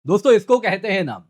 दोस्तों इसको कहते हैं नाम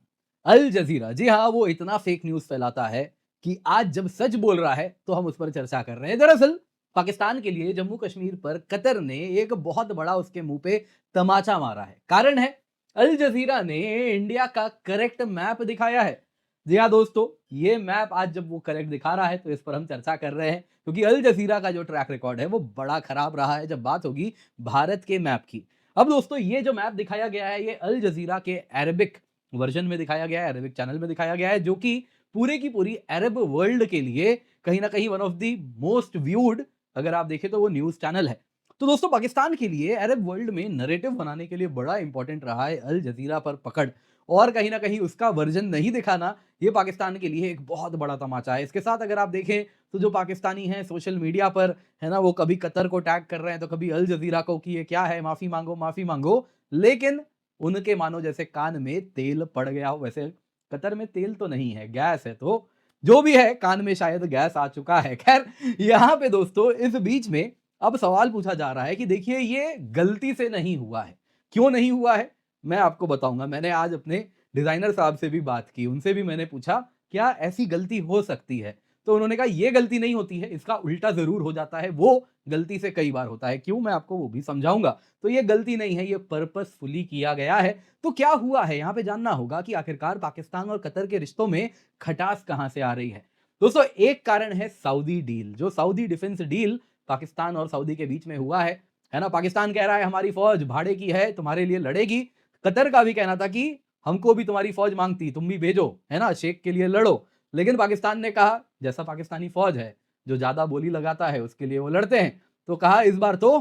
अल जजीरा। जी हाँ, वो इतना फेक न्यूज फैलाता है कि आज जब सच बोल रहा है तो हम उस पर चर्चा कर रहे हैं। दरअसल पाकिस्तान के लिए जम्मू कश्मीर पर कतर ने एक बहुत बड़ा उसके मुंह पे तमाचा मारा है। कारण है, अल जजीरा ने इंडिया का करेक्ट मैप दिखाया है। जी हाँ दोस्तों, ये मैप आज जब वो करेक्ट दिखा रहा है तो इस पर हम चर्चा कर रहे हैं, क्योंकि अल जजीरा का जो ट्रैक रिकॉर्ड है वो बड़ा खराब रहा है जब बात होगी भारत के मैप की। अब दोस्तों ये जो मैप दिखाया गया है ये अल जजीरा के अरबिक वर्जन में दिखाया गया है, अरबिक चैनल में दिखाया गया है, जो कि पूरे की पूरी अरब वर्ल्ड के लिए कहीं ना कहीं one of the most viewed, अगर आप देखें तो वो न्यूज चैनल है। तो दोस्तों पाकिस्तान के लिए अरब वर्ल्ड में नरेटिव बनाने के लिए बड़ा इंपॉर्टेंट रहा है अल जजीरा पर पकड़, और कहीं ना कहीं उसका वर्जन नहीं दिखाना ये पाकिस्तान के लिए एक बहुत बड़ा तमाचा है। इसके साथ अगर आप देखें तो जो पाकिस्तानी हैं सोशल मीडिया पर, है ना, वो कभी कतर को टैग कर रहे हैं तो कभी अल जजीरा को कि ये क्या है, माफी मांगो माफी मांगो। लेकिन उनके मानो जैसे कान में तेल पड़ गया हो। वैसे कतर में तेल तो नहीं है, गैस है, तो जो भी है कान में शायद गैस आ चुका है। खैर, यहाँ पे दोस्तों इस बीच में अब सवाल पूछा जा रहा है कि देखिए ये गलती से नहीं हुआ है। क्यों नहीं हुआ है मैं आपको बताऊंगा। मैंने आज अपने डिजाइनर साहब से भी बात की, उनसे भी मैंने पूछा क्या ऐसी गलती हो सकती है, तो उन्होंने कहा ये गलती नहीं होती है, इसका उल्टा जरूर हो जाता है। वो गलती से कई बार होता है। क्यों, मैं आपको वो भी समझाऊंगा। तो ये गलती नहीं है, ये पर्पसफुली किया गया है। तो क्या हुआ है यहाँ पे जानना होगा कि आखिरकार पाकिस्तान और कतर के रिश्तों में खटास कहां से आ रही है। दोस्तों एक कारण है सऊदी डील, जो सऊदी डिफेंस डील पाकिस्तान और सऊदी के बीच में हुआ है ना। पाकिस्तान कह रहा है हमारी फौज भाड़े की है, तुम्हारे लिए लड़ेगी। कतर का भी कहना था कि हमको भी तुम्हारी फौज मांगती, तुम भी भेजो, है ना, शेख के लिए लड़ो। लेकिन पाकिस्तान ने कहा, जैसा पाकिस्तानी फौज है, जो ज्यादा बोली लगाता है उसके लिए वो लड़ते हैं, तो कहा इस बार तो,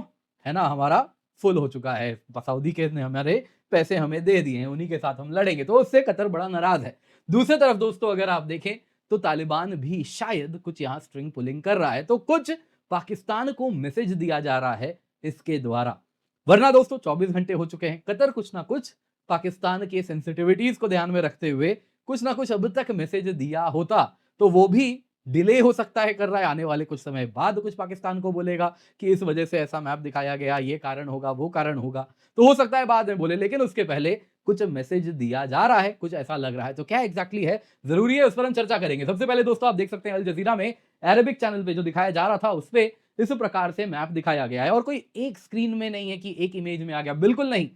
है ना, हमारा फुल हो चुका है, सऊदी के ने हमारे पैसे हमें दे दिए हैं, उन्हीं के साथ हम लड़ेंगे। तो उससे कतर बड़ा नाराज है। दूसरी तरफ दोस्तों अगर आप देखें तो तालिबान भी शायद कुछ यहां स्ट्रिंग पुलिंग कर रहा है, तो कुछ पाकिस्तान को मैसेज दिया जा रहा है इसके द्वारा। वरना दोस्तों 24 घंटे हो चुके हैं, कतर कुछ ना कुछ पाकिस्तान के सेंसिटिविटीज को ध्यान में रखते हुए कुछ ना कुछ अब तक मैसेज दिया होता। तो वो भी डिले हो सकता है कर रहा है, आने वाले कुछ समय बाद कुछ पाकिस्तान को बोलेगा कि इस वजह से ऐसा मैप दिखाया गया, ये कारण होगा, वो कारण होगा। तो हो सकता है बाद में बोले, लेकिन उसके पहले कुछ मैसेज दिया जा रहा है, कुछ ऐसा लग रहा है। तो क्या एग्जैक्टली है, जरूरी है, उस पर हम चर्चा करेंगे। सबसे पहले दोस्तों आप देख सकते हैं अल जजीरा में अरबिक चैनल पे जो दिखाया जा रहा था उस पे इस प्रकार से मैप दिखाया गया है, और कोई एक स्क्रीन में नहीं है कि एक इमेज में आ गया, बिल्कुल नहीं,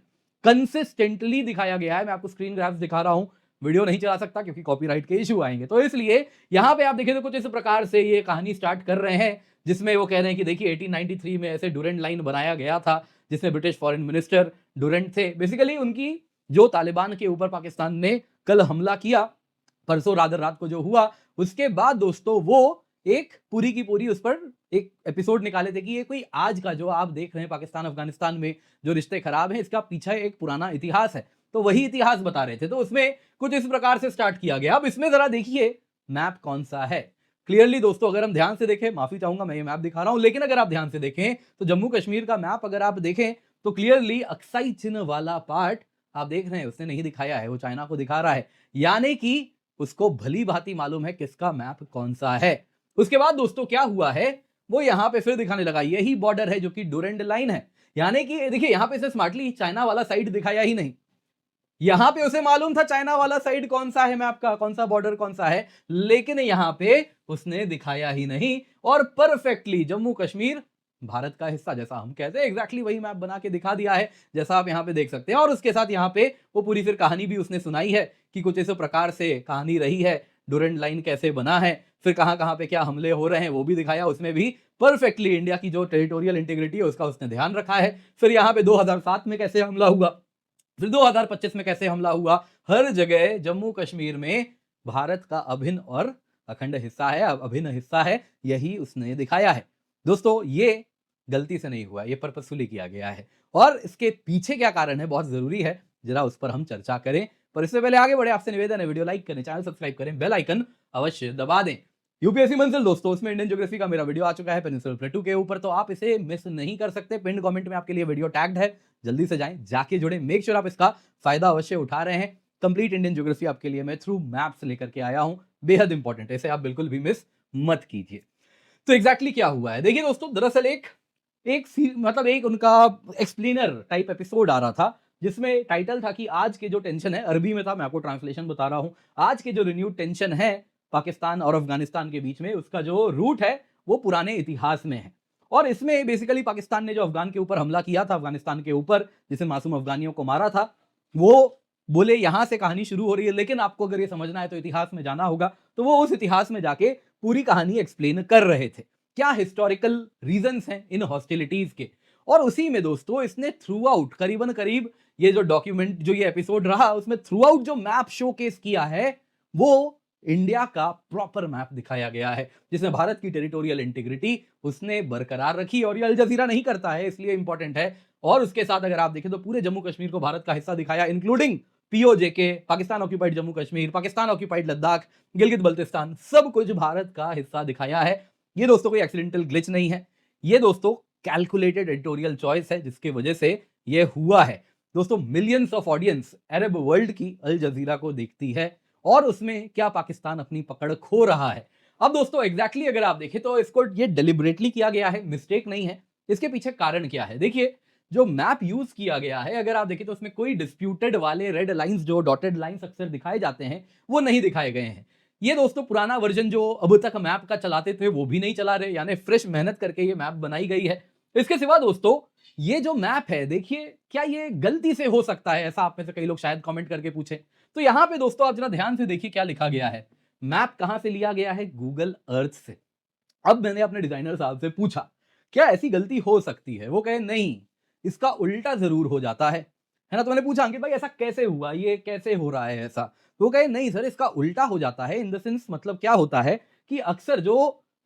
कंसिस्टेंटली दिखाया गया है। मैं आपको स्क्रीन ग्राफ्स दिखा रहा हूं, वीडियो नहीं चला सकता क्योंकि कॉपीराइट के इशू आएंगे, तो इसलिए यहां पे आप देखें तो कुछ इस प्रकार से ये कहानी स्टार्ट कर रहे हैं, जिसमें वो कह रहे हैं कि देखिए 1893 में ऐसे डुरेंट लाइन बनाया गया था, जिसमें ब्रिटिश फॉरेन मिनिस्टर डुरेंट थे। बेसिकली उनकी जो तालिबान के ऊपर पाकिस्तान ने कल हमला किया, परसों रात को जो हुआ, उसके बाद दोस्तों वो एक पूरी की पूरी उस पर एक एपिसोड निकाले थे कि ये कोई आज का जो आप देख रहे हैं पाकिस्तान अफगानिस्तान में जो रिश्ते खराब हैं, इसका पीछे एक पुराना इतिहास है। तो वही इतिहास बता रहे थे, तो उसमें कुछ इस प्रकार से स्टार्ट किया गया। अब इसमें जरा देखिए मैप कौन सा है। क्लियरली दोस्तों अगर हम ध्यान से देखें, माफी चाहूंगा मैं ये मैप दिखा रहा हूं, लेकिन अगर आप ध्यान से देखें तो जम्मू कश्मीर का मैप अगर आप देखें तो क्लियरली अक्साई चिन्ह वाला पार्ट आप देख रहे हैं, उसने नहीं दिखाया है, वो चाइना को दिखा रहा है। यानी कि उसको भली भांति मालूम है किसका मैप कौन सा है। उसके बाद दोस्तों क्या हुआ है, वो यहां पे फिर दिखाने लगा, यही बॉर्डर है जो कि डुरेंट लाइन है। यानी कि देखिए यहां पे इसे स्मार्टली चाइना वाला साइड दिखाया ही नहीं, यहां पे उसे मालूम था चाइना वाला साइड कौन सा है, मैप का कौन सा बॉर्डर कौन सा है, लेकिन यहां पे उसने दिखाया ही नहीं, और परफेक्टली जम्मू कश्मीर भारत का हिस्सा जैसा हम कहते हैं एग्जैक्टली वही मैप बना के दिखा दिया है, जैसा आप यहां पे देख सकते हैं। और उसके साथ यहां पे वो पूरी फिर कहानी भी उसने सुनाई है कि कुछ इस प्रकार से कहानी रही है, डुरेंट लाइन कैसे बना है, फिर कहां कहां पे क्या हमले हो रहे हैं वो भी दिखाया। उसमें भी परफेक्टली इंडिया की जो टेरिटोरियल इंटीग्रिटी है उसका उसने ध्यान रखा है। फिर यहां पे 2007 में कैसे हमला हुआ, फिर 2025 में कैसे हमला हुआ, हर जगह जम्मू कश्मीर में भारत का अभिन्न और अखंड हिस्सा है, अभिन्न हिस्सा है, यही उसने दिखाया है। दोस्तों ये गलती से नहीं हुआ, ये पर्पसफुली किया गया है, और इसके पीछे क्या कारण है बहुत जरूरी है, जरा उस पर हम चर्चा करें। पर इससे पहले आगे बढ़े आपसे निवेदन है, वीडियो लाइक करें, चैनल सब्सक्राइब करें, बेल आइकन अवश्य दबा दें। यूपीएससी मंजिल दोस्तों, उसमें इंडियन ज्योग्राफी का मेरा वीडियो आ चुका है पेनिनसुला प्लेटू के ऊपर, तो आप इसे मिस नहीं कर सकते। पिन कमेंट में आपके लिए वीडियो टैग्ड है, जल्दी से जाएं, जाके जुड़े, मेक श्योर आप इसका फायदा अवश्य उठा रहे हैं। कंप्लीट इंडियन ज्योग्राफी आपके लिए मैं थ्रू मैप्स लेकर के आया हूं, बेहद इंपॉर्टेंट है, इसे आप बिल्कुल भी मिस मत कीजिए। तो एग्जैक्टली क्या हुआ है देखिए दोस्तों, दरअसल एक एक मतलब एक उनका एक्सप्लेनर टाइप एपिसोड आ रहा था, जिसमें टाइटल था कि आज के जो टेंशन है, अरबी में था, मैं आपको ट्रांसलेशन बता रहा हूं, आज के जो रिन्यूड टेंशन है पाकिस्तान और अफगानिस्तान के बीच में, उसका जो रूट है वो पुराने इतिहास में है। और इसमें बेसिकली पाकिस्तान ने जो अफगान के ऊपर हमला किया था, अफगानिस्तान के ऊपर, जिसे मासूम अफगानियों को मारा था, वो बोले यहां से कहानी शुरू हो रही है। लेकिन आपको अगर ये समझना है तो इतिहास में जाना होगा, तो वो उस इतिहास में जाके पूरी कहानी एक्सप्लेन कर रहे थे, क्या हिस्टोरिकल रीजंस हैं इन हॉस्टिलिटीज के। और उसी में दोस्तों इसने थ्रू आउट करीबन करीब ये जो डॉक्यूमेंट, जो ये एपिसोड रहा, उसमें थ्रू आउट जो मैप शोकेस किया है वो इंडिया का प्रॉपर मैप दिखाया गया है, जिसमें भारत की टेरिटोरियल इंटीग्रिटी उसने बरकरार रखी। और ये अल जजीरा नहीं करता है, इसलिए इंपॉर्टेंट है। और उसके साथ अगर आप देखें तो पूरे जम्मू कश्मीर को भारत का हिस्सा दिखाया, including PoJK, Pakistan occupied Jammu Kashmir, Pakistan occupied Ladakh, Gilgit Baltistan, सब कुछ भारत का हिस्सा दिखाया है। ये दोस्तों कोई एक्सीडेंटल ग्लिच नहीं है, ये दोस्तों कैलकुलेटेड एडिटोरियल चॉइस है, जिसकी वजह से ये हुआ है। दोस्तों millions of audience Arab world की अल जजीरा को देखती है, और उसमें क्या पाकिस्तान अपनी पकड़ खो रहा है। अब दोस्तों एग्जैक्टली अगर आप देखें तो इसको ये डिलिबरेटली किया गया है, मिस्टेक नहीं है। इसके पीछे कारण क्या है, देखिए जो मैप यूज किया गया है, अगर आप देखें तो उसमें कोई डिस्प्यूटेड वाले रेड लाइंस, जो डॉटेड लाइंस अक्सर दिखाए जाते हैं, वो नहीं दिखाए गए हैं। ये दोस्तों पुराना वर्जन जो अब तक मैप का चलाते थे वो भी नहीं चला रहे, यानी फ्रेश मेहनत करके ये मैप बनाई गई है। इसके सिवा दोस्तों ये जो मैप है, देखिए क्या ये गलती से हो सकता है, ऐसा आप में से कई लोग शायद कमेंट करके पूछे। तो यहां पे दोस्तों आप जरा ध्यान से देखिए क्या लिखा गया है। मैप कहां से लिया गया है, गूगल अर्थ से। अब मैंने अपने डिजाइनर साहब से पूछा क्या ऐसी गलती हो सकती है, वो कहे नहीं, इसका उल्टा जरूर हो जाता है ना। तो मैंने पूछा कि भाई ऐसा कैसे हुआ, ये कैसे हो रहा है ऐसा। तो वो कहे नहीं सर, इसका उल्टा हो जाता है। इन द सेंस मतलब क्या होता है कि अक्सर जो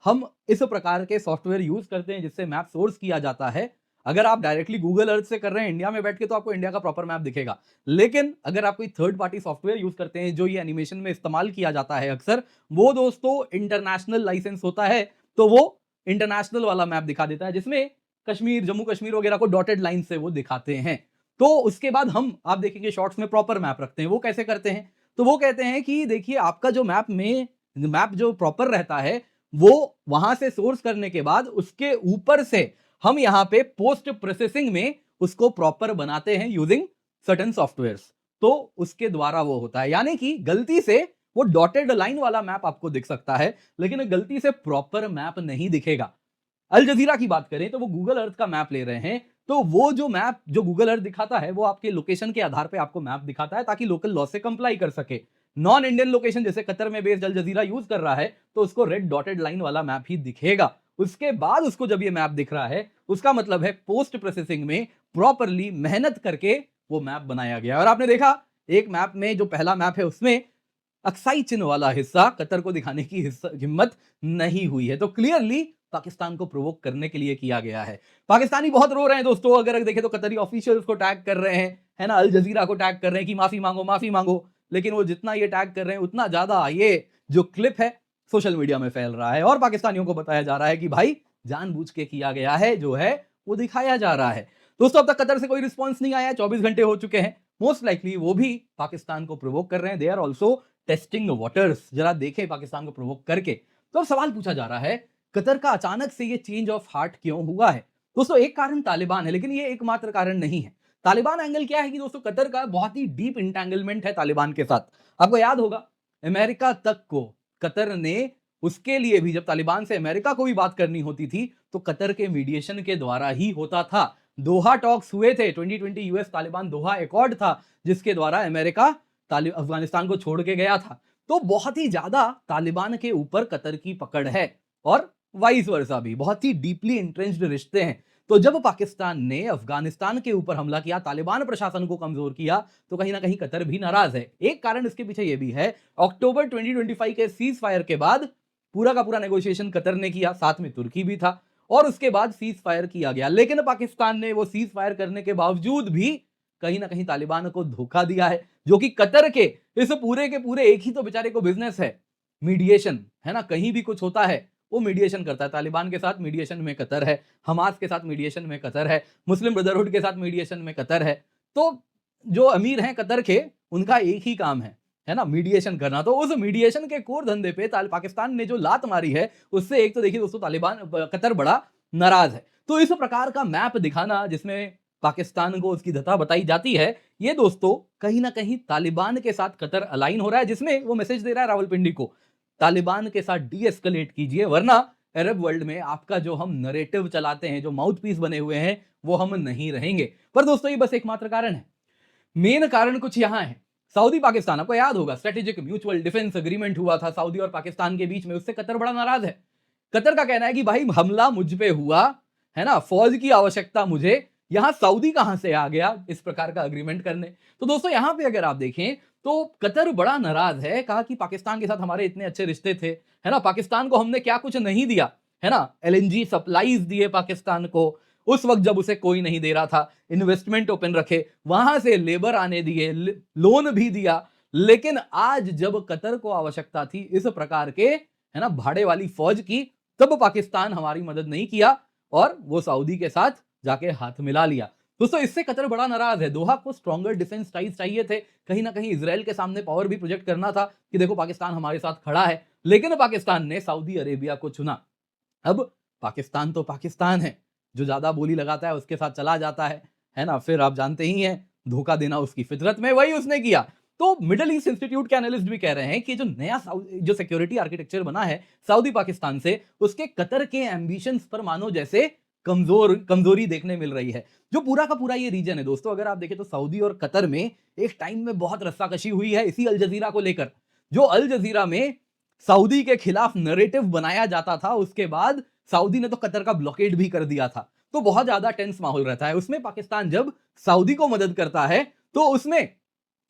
हम इस प्रकार के सॉफ्टवेयर यूज करते हैं जिससे मैप सोर्स किया जाता है, अगर आप डायरेक्टली गूगल अर्थ से कर रहे हैं इंडिया में बैठ के, तो आपको इंडिया का प्रॉपर मैप दिखेगा। लेकिन अगर आप कोई थर्ड पार्टी सॉफ्टवेयर यूज करते हैं, जो ये एनिमेशन में इस्तेमाल किया जाता है अक्सर, वो दोस्तों इंटरनेशनल लाइसेंस होता है, तो वो इंटरनेशनल वाला मैप दिखा देता है, जिसमें कश्मीर, जम्मू कश्मीर वगैरह को डॉटेड लाइन से वो दिखाते हैं। तो उसके बाद हम, आप देखेंगे शॉर्ट्स में प्रॉपर मैप रखते हैं। वो कैसे करते हैं, तो वो कहते हैं कि देखिए आपका जो मैप जो प्रॉपर रहता है, वो वहां से सोर्स करने के बाद उसके ऊपर से हम यहां पे पोस्ट प्रोसेसिंग में उसको प्रॉपर बनाते हैं यूजिंग सर्टेन सॉफ्टवेयर्स। तो उसके द्वारा वो होता है, यानी कि गलती से वो डॉटेड लाइन वाला मैप आपको दिख सकता है, लेकिन गलती से प्रॉपर मैप नहीं दिखेगा। अल जजीरा की बात करें तो वो गूगल अर्थ का मैप ले रहे हैं, तो वो जो मैप जो गूगल अर्थ दिखाता है वो आपके लोकेशन के आधार पे आपको मैप दिखाता है, ताकि लोकल लॉ से कंप्लाई कर सके। नॉन इंडियन लोकेशन जैसे कतर में बेस्ड अल जजीरा यूज कर रहा है, तो उसको रेड डॉटेड लाइन वाला मैप ही दिखेगा। उसके बाद उसको जब ये मैप दिख रहा है, उसका मतलब है पोस्ट प्रोसेसिंग में प्रॉपरली मेहनत करके वो मैप बनाया गया। और आपने देखा एक मैप में, जो पहला मैप है, उसमें अक्साई चिन्ह वाला हिस्सा कतर को दिखाने की हिम्मत नहीं हुई है। तो क्लियरली पाकिस्तान को प्रोवोक करने के लिए किया गया है। पाकिस्तानी बहुत रो रहे हैं दोस्तों, अगर देखें तो कतरी ऑफिशियल्स को टैग कर रहे हैं, है ना, अल जजीरा को टैग कर रहे हैं कि माफी मांगो माफी मांगो। लेकिन वो जितना ये टैग कर रहे हैं, उतना ज्यादा ये जो क्लिप है सोशल मीडिया में फैल रहा है, और पाकिस्तानियों को बताया जा रहा है कि भाई जानबूझ के किया गया है, जो है वो दिखाया जा रहा है। दोस्तों अब तक कतर से कोई रिस्पॉन्स नहीं आया, 24 घंटे हो चुके हैं। मोस्ट लाइकली वो भी पाकिस्तान को प्रोवोक कर रहे हैं, they are also testing waters. जरा देखें पाकिस्तान को प्रोवोक करके। तो अब सवाल पूछा जा रहा है, कतर का अचानक से ये चेंज ऑफ हार्ट क्यों हुआ है। दोस्तों एक कारण तालिबान है, लेकिन ये एकमात्र कारण नहीं है। तालिबान एंगल क्या है कि दोस्तों कतर का बहुत ही डीप इंटेंगलमेंट है तालिबान के साथ। आपको याद होगा अमेरिका तक को कतर ने, उसके लिए भी जब तालिबान से अमेरिका को भी बात करनी होती थी तो कतर के मीडिएशन के द्वारा ही होता था। दोहा टॉक्स हुए थे, 2020 यूएस तालिबान दोहा एकॉर्ड था, जिसके द्वारा अमेरिका अफगानिस्तान को छोड़ के गया था। तो बहुत ही ज्यादा तालिबान के ऊपर कतर की पकड़ है, और वाइस वर्सा भी बहुत ही डीपली इंट्रेंच्ड रिश्ते हैं। तो जब पाकिस्तान ने अफगानिस्तान के ऊपर हमला किया, तालिबान प्रशासन को कमजोर किया, तो कहीं ना कहीं कतर भी नाराज है। एक कारण इसके पीछे यह भी है, अक्टूबर 2025 के सीज फायर के बाद पूरा का पूरा नेगोशिएशन कतर ने किया, साथ में तुर्की भी था, और उसके बाद सीज फायर किया गया। लेकिन पाकिस्तान ने वो सीज फायर करने के बावजूद भी कहीं ना कहीं तालिबान को धोखा दिया है, जो कि कतर के इस पूरे के पूरे एक ही तो बेचारे को बिजनेस है, मीडिएशन, है ना। कहीं भी कुछ होता है वो मीडिएशन करता है। तालिबान के साथ मीडिएशन में कतर है, हमास के साथ मीडिएशन में कतर है, मुस्लिम ब्रदरहुड के साथ मीडिएशन में कतर है। तो जो अमीर हैं कतर के, उनका एक ही काम है ना, मीडिएशन करना। तो उस मीडिएशन के कोर धंधे पे पाकिस्तान ने जो लात मारी है, उससे एक तो देखिए दोस्तों तालिबान कतर बड़ा नाराज है। तो इस प्रकार का मैप दिखाना, जिसमें पाकिस्तान को उसकी धता बताई जाती है, ये दोस्तों कहीं ना कहीं तालिबान के साथ कतर अलाइन हो रहा है, जिसमें वो मैसेज दे रहा है रावलपिंडी को, तालिबान के साथ डी एस्केलेट कीजिए, वरना अरब वर्ल्ड में आपका जो हम नरेटिव चलाते हैं, जो माउथ पीस बने हुए हैं, वो हम नहीं रहेंगे। पर दोस्तों ये बस एकमात्र कारण है, मेन कारण कुछ यहां है। सऊदी पाकिस्तान, आपको याद होगा स्ट्रेटेजिक म्यूचुअल डिफेंस एग्रीमेंट हुआ था सऊदी और पाकिस्तान के बीच में, उससे कतर बड़ा नाराज है। कतर का कहना है कि भाई हमला मुझ पे हुआ है ना, फौज की आवश्यकता मुझे, यहां सऊदी कहां से आ गया इस प्रकार का एग्रीमेंट करने। तो दोस्तों यहां पे अगर आप देखें तो कतर बड़ा नाराज है, कहा कि पाकिस्तान के साथ हमारे इतने अच्छे रिश्ते थे, है ना, पाकिस्तान को हमने क्या कुछ नहीं दिया, है ना, एलएनजी सप्लाईज दिए पाकिस्तान को उस वक्त जब उसे कोई नहीं दे रहा था, इन्वेस्टमेंट ओपन रखे, वहां से लेबर आने दिए, लोन भी दिया। लेकिन आज जब कतर को आवश्यकता थी इस प्रकार के, है ना, भाड़े वाली फौज की, तब पाकिस्तान हमारी मदद नहीं किया और वो सऊदी के साथ जाके हाथ मिला लिया। दोस्तों इससे कतर बड़ा नाराज है। दोहा को स्ट्रॉन्गर डिफेंस टाइज चाहिए थे, कहीं ना कहीं इजराइल के सामने पावर भी प्रोजेक्ट करना था कि देखो पाकिस्तान हमारे साथ खड़ा है, लेकिन पाकिस्तान ने सऊदी अरेबिया को चुना। अब पाकिस्तान तो पाकिस्तान है, जो ज्यादा बोली लगाता है उसके साथ चला जाता है ना, फिर आप जानते ही हैं धोखा देना उसकी फितरत में, वही उसने किया। तो मिडिल ईस्ट इंस्टीट्यूट के एनालिस्ट भी कह रहे हैं कि जो नया जो सिक्योरिटी आर्किटेक्चर बना है सऊदी पाकिस्तान से, उसके कतर के एम्बिशंस पर मानो जैसे कमजोरी देखने मिल रही है। जो पूरा का पूरा ये रीजन है दोस्तों, अगर आप देखें तो सऊदी और कतर में एक टाइम में बहुत रस्साकशी हुई है इसी अल जजीरा को लेकर। जो अल जजीरा में सऊदी के खिलाफ नरेटिव बनाया जाता था, उसके बाद सऊदी ने तो कतर का ब्लॉकेड भी कर दिया था। तो बहुत ज्यादा टेंस माहौल रहता है उसमें। पाकिस्तान जब सऊदी को मदद करता है तो उसमें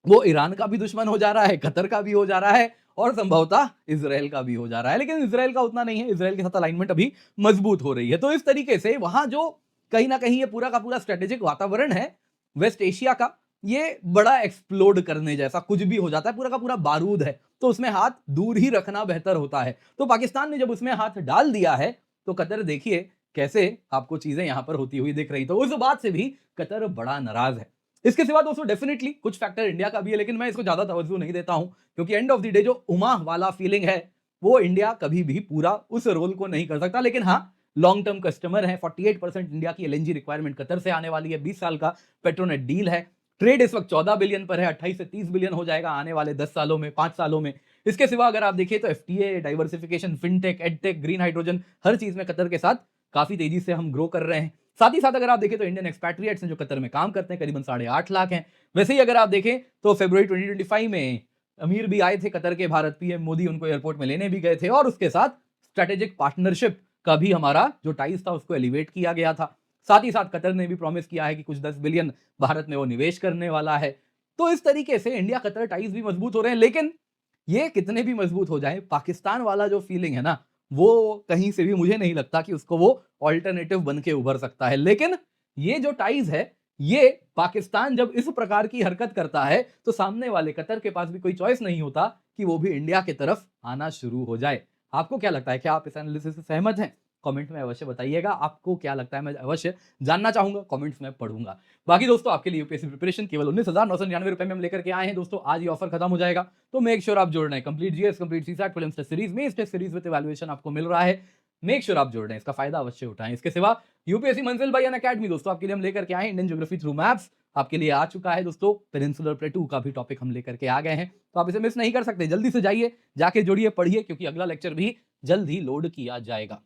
वो ईरान का भी दुश्मन हो जा रहा है, कतर का भी हो जा रहा है और संभवतः इसराइल का भी हो जा रहा है। लेकिन इसराइल का उतना नहीं है, इसराइल के साथ अलाइनमेंट अभी मजबूत हो रही है। तो इस तरीके से वहां जो कहीं ना कहीं ये पूरा का पूरा स्ट्रेटेजिक वातावरण है वेस्ट एशिया का, ये बड़ा एक्सप्लोड करने जैसा कुछ भी हो जाता है, पूरा का पूरा बारूद है, तो उसमें हाथ दूर ही रखना बेहतर होता है। तो पाकिस्तान ने जब उसमें हाथ डाल दिया है तो कतर देखिए कैसे आपको चीजें यहां पर होती हुई दिख रही। तो उस बात से भी कतर बड़ा नाराज है। इसके सिवा दोस्तों डेफिनेटली कुछ फैक्टर इंडिया का भी है, लेकिन मैं इसको ज्यादा तवज्जो नहीं देता हूं, क्योंकि एंड ऑफ द डे जो उमा वाला फीलिंग है वो इंडिया कभी भी पूरा उस रोल को नहीं कर सकता। लेकिन हाँ, लॉन्ग टर्म कस्टमर है, 48% इंडिया की एलएनजी रिक्वायरमेंट कतर से आने वाली है, 20 साल का पेट्रोनेट डील है, ट्रेड इस वक्त 14 बिलियन पर है, 28 से 30 बिलियन हो जाएगा आने वाले 10 सालों में, 5 सालों में। इसके सिवा अगर आप देखिए तो FTA, diversification, fintech, edtech, green hydrogen, हर चीज में कतर के साथ काफी तेजी से हम ग्रो कर रहे हैं। साथ ही साथ अगर आप देखें तो इंडियन एक्सपैट्रिएट्स हैं जो कतर में काम करते हैं, करीबन 8.5 लाख हैं। वैसे ही अगर आप देखें तो फरवरी 2025 में अमीर भी आए थे कतर के, भारत पीएम मोदी उनको एयरपोर्ट में लेने भी गए थे, और उसके साथ स्ट्रेटेजिक पार्टनरशिप का भी हमारा जो टाइज था उसको एलिवेट किया गया था। साथ ही साथ कतर ने भी प्रॉमिस किया है कि कुछ 10 बिलियन भारत में वो निवेश करने वाला है। तो इस तरीके से इंडिया कतर टाइज भी मजबूत हो रहे हैं। लेकिन ये कितने भी मजबूत हो जाए, पाकिस्तान वाला जो फीलिंग है ना, वो कहीं से भी मुझे नहीं लगता कि उसको वो ऑल्टरनेटिव बन के उभर सकता है। लेकिन ये जो टाइज है, ये पाकिस्तान जब इस प्रकार की हरकत करता है तो सामने वाले कतर के पास भी कोई चॉइस नहीं होता कि वो भी इंडिया की तरफ आना शुरू हो जाए। आपको क्या लगता है, क्या आप इस एनालिसिस से सहमत हैं? कमेंट में अवश्य बताइएगा। आपको क्या लगता है, मैं अवश्य जानना चाहूंगा, कमेंट्स में पढ़ूंगा। बाकी दोस्तों आपके लिए यूपीएससी प्रिपरेशन केवल 19,999 रुपए में हम लेकर के आए हैं दोस्तों। आज ये ऑफर खत्म हो जाएगा, तो मेक श्योर आप जोड़ रहे हैं। Complete GS, complete CSAT, prelims test series में टेस्ट सीरीज विद इवैल्यूएशन आपको मिल रहा है। मेक श्योर आप जोड़ रहे हैं, इसका फायदा अवश्य उठाएं। इसके सिवा यूपीएससी मंजिल बाय अनअकैडमी दोस्तों आपके लिए हम लेकर के आए, इंडियन ज्योग्राफी थ्रू मैप्स आपके लिए आ चुका है दोस्तों। पेनिनसुलर प्लेटू का भी टॉपिक हम लेकर के आ गए हैं, तो आप इसे मिस नहीं कर सकते। जल्दी से जाइए, जाके जोड़िए, पढ़िए, क्योंकि अगला लेक्चर भी जल्द ही लोड किया जाएगा।